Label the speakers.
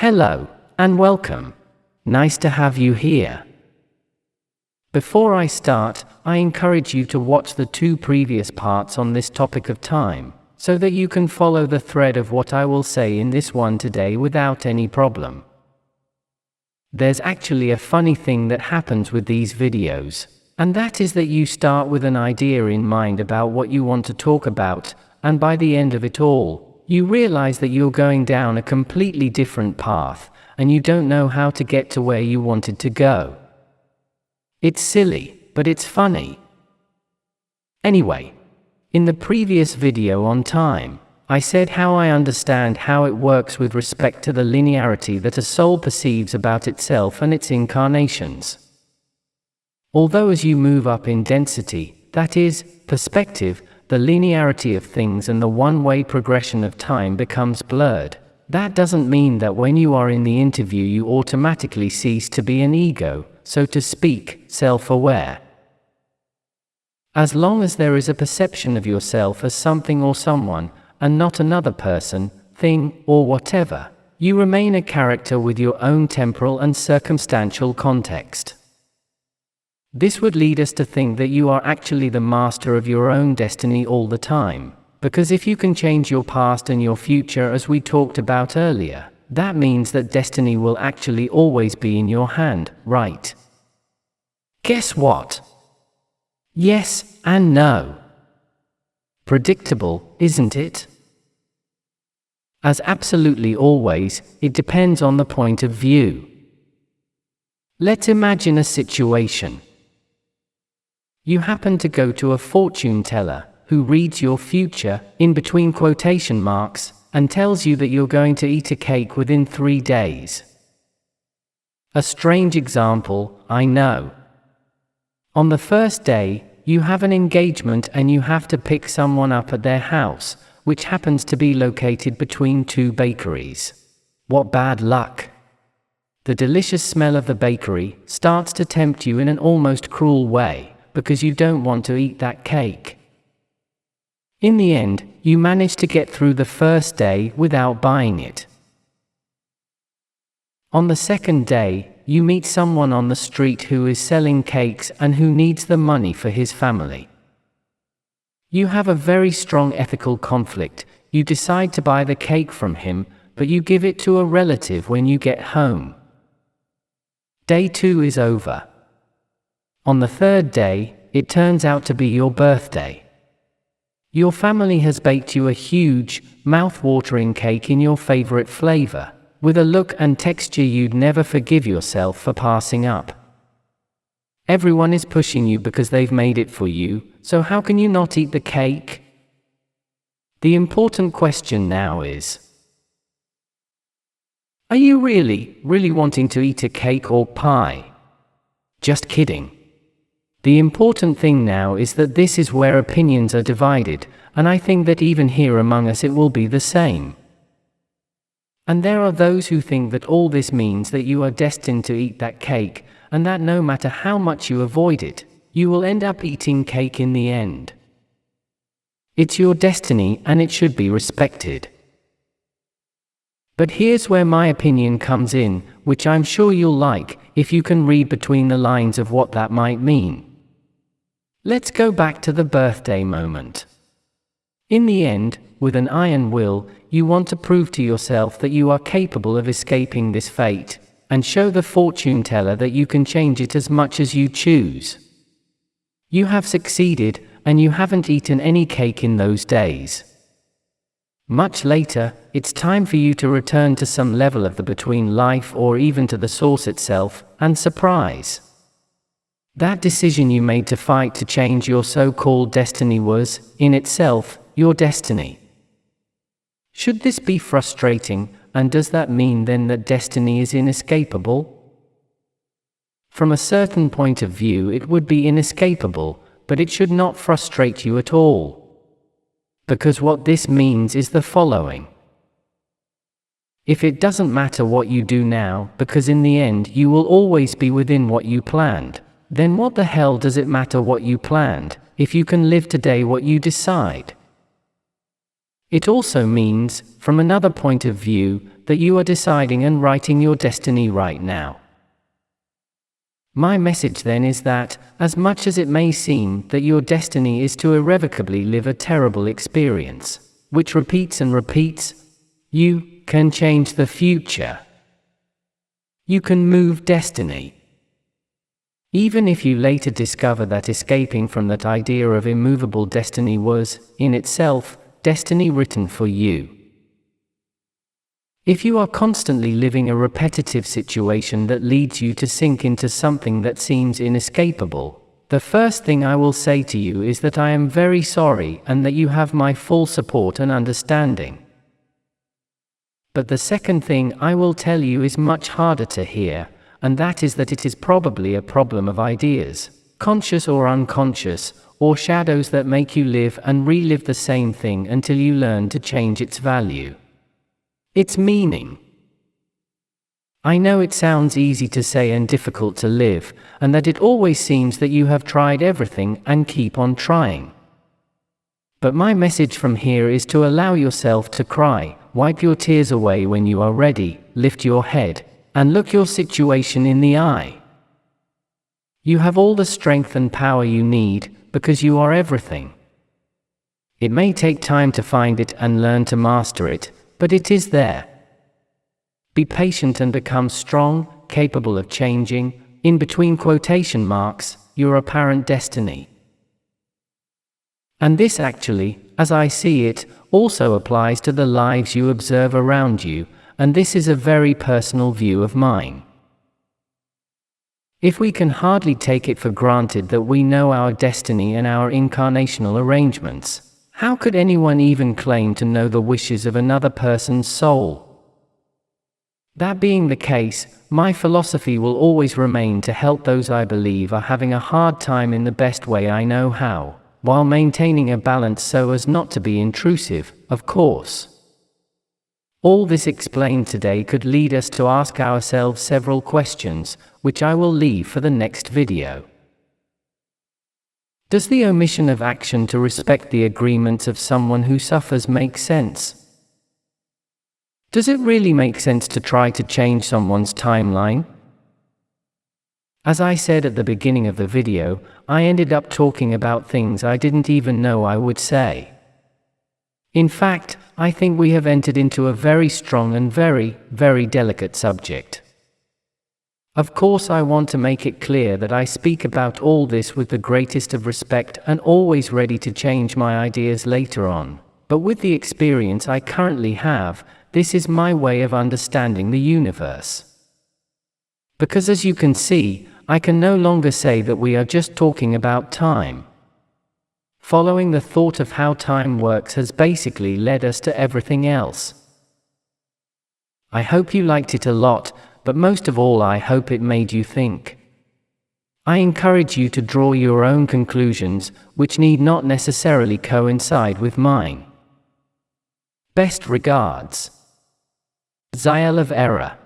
Speaker 1: Hello, and welcome. Nice to have you here. Before I start, I encourage you to watch the 2 previous parts on this topic of time, so that you can follow the thread of what I will say in this one today without any problem. There's actually a funny thing that happens with these videos, and that is that you start with an idea in mind about what you want to talk about, and by the end of it all, you realize that you're going down a completely different path, and you don't know how to get to where you wanted to go. It's silly, but it's funny. Anyway, in the previous video on time, I said how I understand how it works with respect to the linearity that a soul perceives about itself and its incarnations. Although as you move up in density, that is, perspective, the linearity of things and the one-way progression of time becomes blurred, that doesn't mean that when you are in the interview you automatically cease to be an ego, so to speak, self-aware. As long as there is a perception of yourself as something or someone, and not another person, thing, or whatever, you remain a character with your own temporal and circumstantial context. This would lead us to think that you are actually the master of your own destiny all the time, because if you can change your past and your future as we talked about earlier, that means that destiny will actually always be in your hand, right? Guess what? Yes and no. Predictable, isn't it? As absolutely always, it depends on the point of view. Let's imagine a situation. You happen to go to a fortune teller, who reads your future, in between quotation marks, and tells you that you're going to eat a cake within 3 days. A strange example, I know. On the first day, you have an engagement and you have to pick someone up at their house, which happens to be located between 2 bakeries. What bad luck! The delicious smell of the bakery starts to tempt you in an almost cruel way, because you don't want to eat that cake. In the end, you manage to get through the first day without buying it. On the second day, you meet someone on the street who is selling cakes and who needs the money for his family. You have a very strong ethical conflict. You decide to buy the cake from him, but you give it to a relative when you get home. Day 2 is over. On the third day, it turns out to be your birthday. Your family has baked you a huge, mouth-watering cake in your favorite flavor, with a look and texture you'd never forgive yourself for passing up. Everyone is pushing you because they've made it for you, so how can you not eat the cake? The important question now is, are you really wanting to eat a cake or pie? Just kidding. The important thing now is that this is where opinions are divided, and I think that even here among us it will be the same. And there are those who think that all this means that you are destined to eat that cake, and that no matter how much you avoid it, you will end up eating cake in the end. It's your destiny and it should be respected. But here's where my opinion comes in, which I'm sure you'll like, if you can read between the lines of what that might mean. Let's go back to the birthday moment. In the end, with an iron will, you want to prove to yourself that you are capable of escaping this fate, and show the fortune teller that you can change it as much as you choose. You have succeeded, and you haven't eaten any cake in those days. Much later, it's time for you to return to some level of the between life or even to the source itself, and surprise. That decision you made to fight to change your so-called destiny was, in itself, your destiny. Should this be frustrating, and does that mean then that destiny is inescapable? From a certain point of view it would be inescapable, but it should not frustrate you at all. Because what this means is the following. If it doesn't matter what you do now, because in the end you will always be within what you planned, then what the hell does it matter what you planned, if you can live today what you decide? It also means, from another point of view, that you are deciding and writing your destiny right now. My message then is that, as much as it may seem that your destiny is to irrevocably live a terrible experience, which repeats and repeats, you can change the future. You can move destiny. Even if you later discover that escaping from that idea of immovable destiny was, in itself, destiny written for you. If you are constantly living a repetitive situation that leads you to sink into something that seems inescapable, the first thing I will say to you is that I am very sorry and that you have my full support and understanding. But the second thing I will tell you is much harder to hear, and that is that it is probably a problem of ideas, conscious or unconscious, or shadows that make you live and relive the same thing until you learn to change its value, its meaning. I know it sounds easy to say and difficult to live, and that it always seems that you have tried everything and keep on trying. But my message from here is to allow yourself to cry, wipe your tears away when you are ready, lift your head, and look your situation in the eye. You have all the strength and power you need, because you are everything. It may take time to find it and learn to master it, but it is there. Be patient and become strong, capable of changing, in between quotation marks, your apparent destiny. And this actually, as I see it, also applies to the lives you observe around you, and this is a very personal view of mine. If we can hardly take it for granted that we know our destiny and our incarnational arrangements, how could anyone even claim to know the wishes of another person's soul? That being the case, my philosophy will always remain to help those I believe are having a hard time in the best way I know how, while maintaining a balance so as not to be intrusive, of course. All this explained today could lead us to ask ourselves several questions, which I will leave for the next video. Does the omission of action to respect the agreements of someone who suffers make sense? Does it really make sense to try to change someone's timeline? As I said at the beginning of the video, I ended up talking about things I didn't even know I would say. In fact, I think we have entered into a very strong and very, very delicate subject. Of course, I want to make it clear that I speak about all this with the greatest of respect and always ready to change my ideas later on. But with the experience I currently have, this is my way of understanding the universe. Because as you can see, I can no longer say that we are just talking about time. Following the thought of how time works has basically led us to everything else. I hope you liked it a lot, but most of all I hope it made you think. I encourage you to draw your own conclusions, which need not necessarily coincide with mine. Best regards. Za'el of Error.